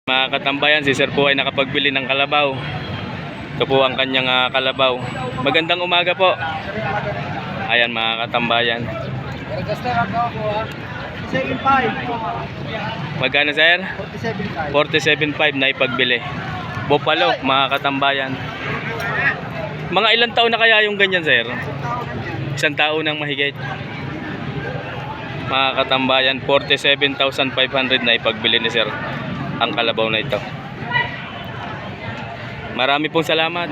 Mga katambayan, si Sir po ay nakapagbili ng kalabaw. Ito po ang kanyang kalabaw. Magandang umaga po. Ayan mga katambayan. Magkano sir? 47.5 na ipagbili. Bupalo mga katambayan. Mga ilang taon na kaya yung ganyan sir? Isang taon nang mahigit. Mga katambayan, 47,500 na ipagbili ni sir ang kalabaw na ito. Marami pong salamat.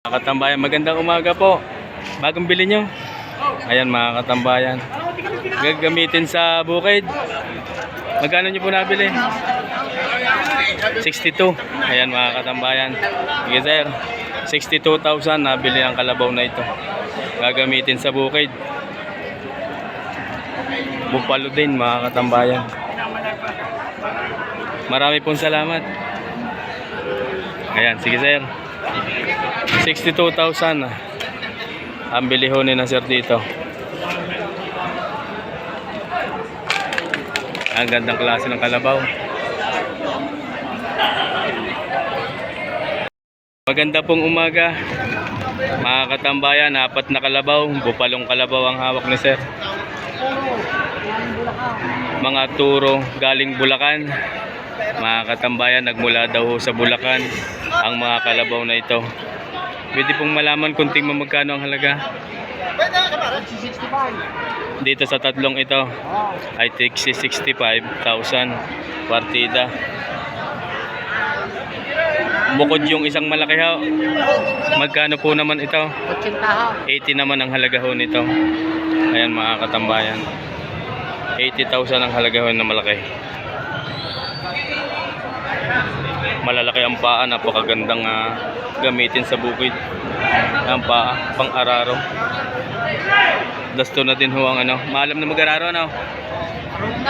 Mga katambayan, magandang umaga po. Bagong bili nyo. Ayan mga katambayan, gagamitin sa bukid. Magkano nyo po nabili? 62. Ayan mga katambayan. Sige sir, 62,000 nabili ang kalabaw na ito. Gagamitin sa bukid. Bupalo din mga katambayan. Marami pong salamat. Ayan, sige sir. 62,000 ang bilihonin na sir dito. Ang gandang klase ng kalabaw. Maganda pong umaga mga katambayan. 4 na kalabaw. Bupalong kalabaw ang hawak ni sir. Mga turo galing Bulacan. Mga katambayan, nagmula daw sa Bulacan ang mga kalabaw na ito. Pwede pong malaman kung tingnan magkano ang halaga. Dito sa tatlong ito ay 65,000 partida. Bukod yung isang malaki ho, magkano po naman ito? 80 naman ang halaga ho nito. Ayan mga katambayan, 80,000 ang halaga ho na malaki. Malalaki ang paa, napakagandang gamitin sa bukid. Ang paa, pang araro. Dasto na din ho ang ano. Maalam na mag-araro no?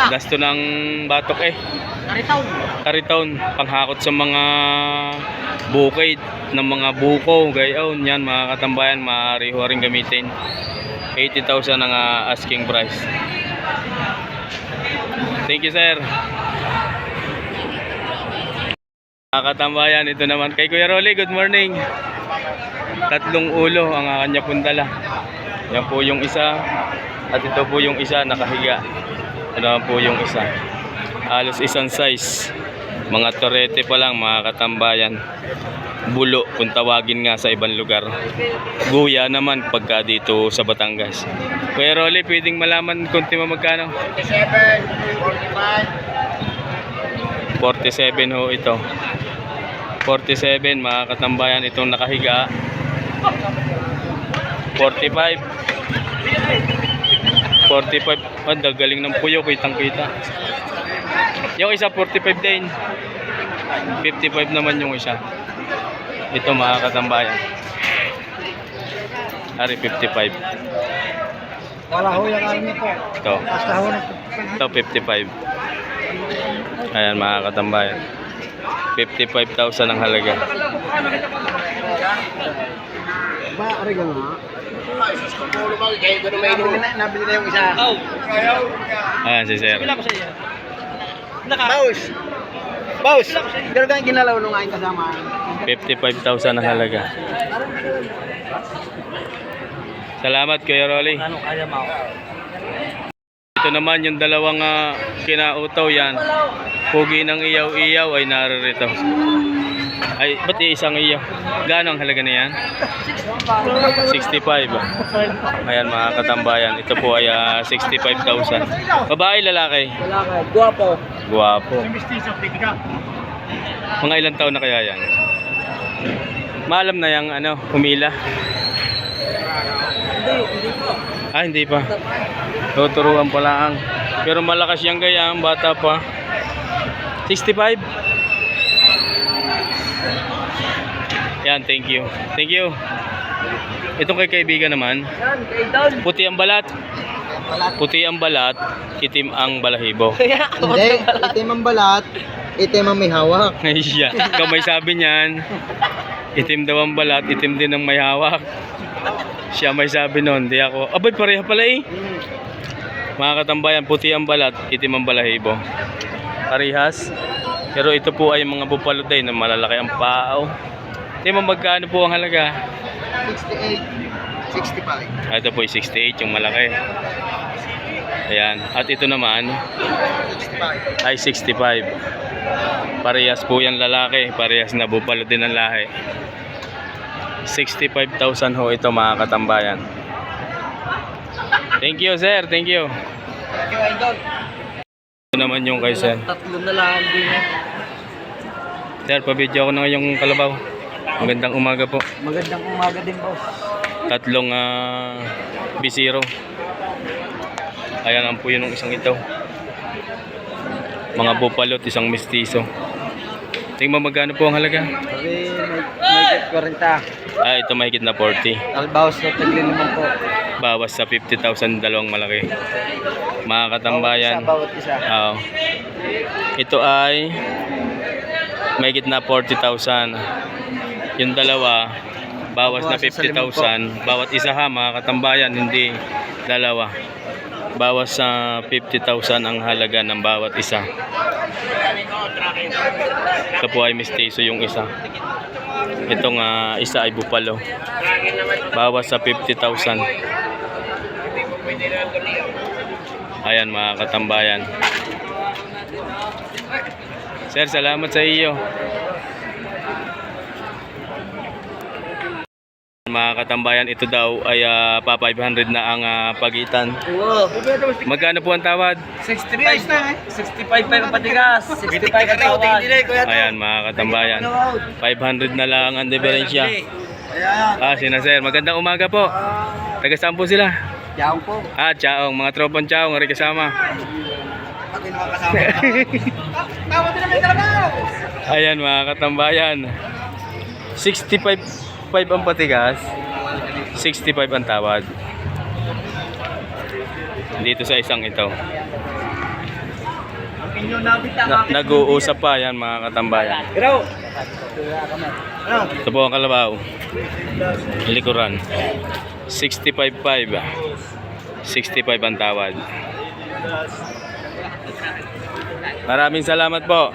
Dasto ng batok Karitaon. Panghakot sa mga bukid ng mga buko. Gayon yan mga katambayan, maaari ho rin gamitin. 80,000 ang asking price. Thank you sir. Mga katambayan, ito naman kay Kuya Rolly, good morning. 3 ulo ang kanya pundala. Yan po yung isa. At ito po yung isa nakahiga. Ito naman po yung isa. Halos isang size. Mga torete pa lang mga katambayan. Bulo kung tawagin nga sa ibang lugar. Guya naman pagka dito sa Batangas. Kuya Rolly, pwedeng malaman kung tima magkano? 47 ho ito. 47 mga katambayan, itong nakahiga. 45. Galing ng puyo, kitang kita. Yung isa 45 din. 55 naman yung isa. Ito mga katambayan, ari 55. Wala ho yung ano po. Ito 55. Ayan mga katambayan, 55,000 ang halaga. Ba, ari nga. Nabili na yung isa. Ayan si sir. Boss! Pero ganyan ginalaw nung aking kasama. 55,000 ang halaga. Salamat Kuya Rolly. Ano kaya mo? Ito naman yung dalawang kinautaw yan. Pugi ng iyaw-iyaw ay naririto. Ay, ba't isang iyaw? Gaano ang halaga na yan? 65. Ayan mga katambayan, ito po ay 65,000. Babae, lalaki? Lalaki. Guwapo. Mga ilang taon na kaya yan? Maalam na yung ano, humila? Hindi pa. Tuturuan pa lang. Pero malakas yung gaya, ang bata pa. 65. Yan, thank you. Thank you. Itong kay kaibigan naman. Puti ang balat. Puti ang balat, itim ang balahibo. Hindi, itim ang balat, itim ang may hawak. Ay siya, kamay sabi niyan. Itim daw ang balat, itim din ang may hawak. Siya may sabi noon, di ako. Abay, pareha pala eh. Mga katambayan, puti ang balat, itim ang balahibo. Parehas. Pero ito po ay mga bupalo din na malalaki ang pao. Ito magkano po ang halaga? 68, 65. Ito po ay 68 yung malaki. Ayan. At ito naman 65. ay 65. Parehas po yan lalaki. Parehas na bupalo din ang lahi. 65,000 ho ito mga katambayan. Thank you sir. Thank you. Thank you, Idol. Ito naman yung kay sir. Tatlo na lang din. Sir, pabidyo ako na ngayong kalabaw. Magandang umaga po. Magandang umaga din, boss. Tatlong bisiro. Ayan ang po yun ng isang ito. Mga bupalot, isang mestizo. Tingnan mo magkano po ang halaga? Sabi, may 40. Ito mahigit na 40. Albaos na tagli naman po. Bawas sa 50,000 dalawang malaki. Mga katambayan. Bawat isa. Oo. Ito ay mahigit na 40,000. Yung dalawa, bawas na 50,000. Bawat isa ha, mga katambayan, hindi dalawa. Bawas sa 50,000 ang halaga ng bawat isa. Ito po ay mestizo yung isa. Itong isa ay bupalo. Bawas sa 50,000. Ayan mga katambayan. Sir, salamat sa iyo. Mga katambayan, ito daw ay pa 500 na ang pagitan. Oo. Magkano po ang tawad? 65 na eh. 65 pa yung patigas. 65 ang tawad. Ayan mga katambayan. 500 na lang ang diferensya. Sina sir, magandang umaga po. Taga saan po sila? Yaw po. Chaong, mga tropang Chaong, hari kasama. Ako yung mga kasama. Tawad din naman kalabaw. Ayan mga katambayan. 65 ang patigas, 65 ang tawad. Dito sa isang ito. Nag-uusap pa yan mga katambayan. Ito po ang kalabaw. Likuran. 65.5. 65 ang tawad. Maraming salamat po.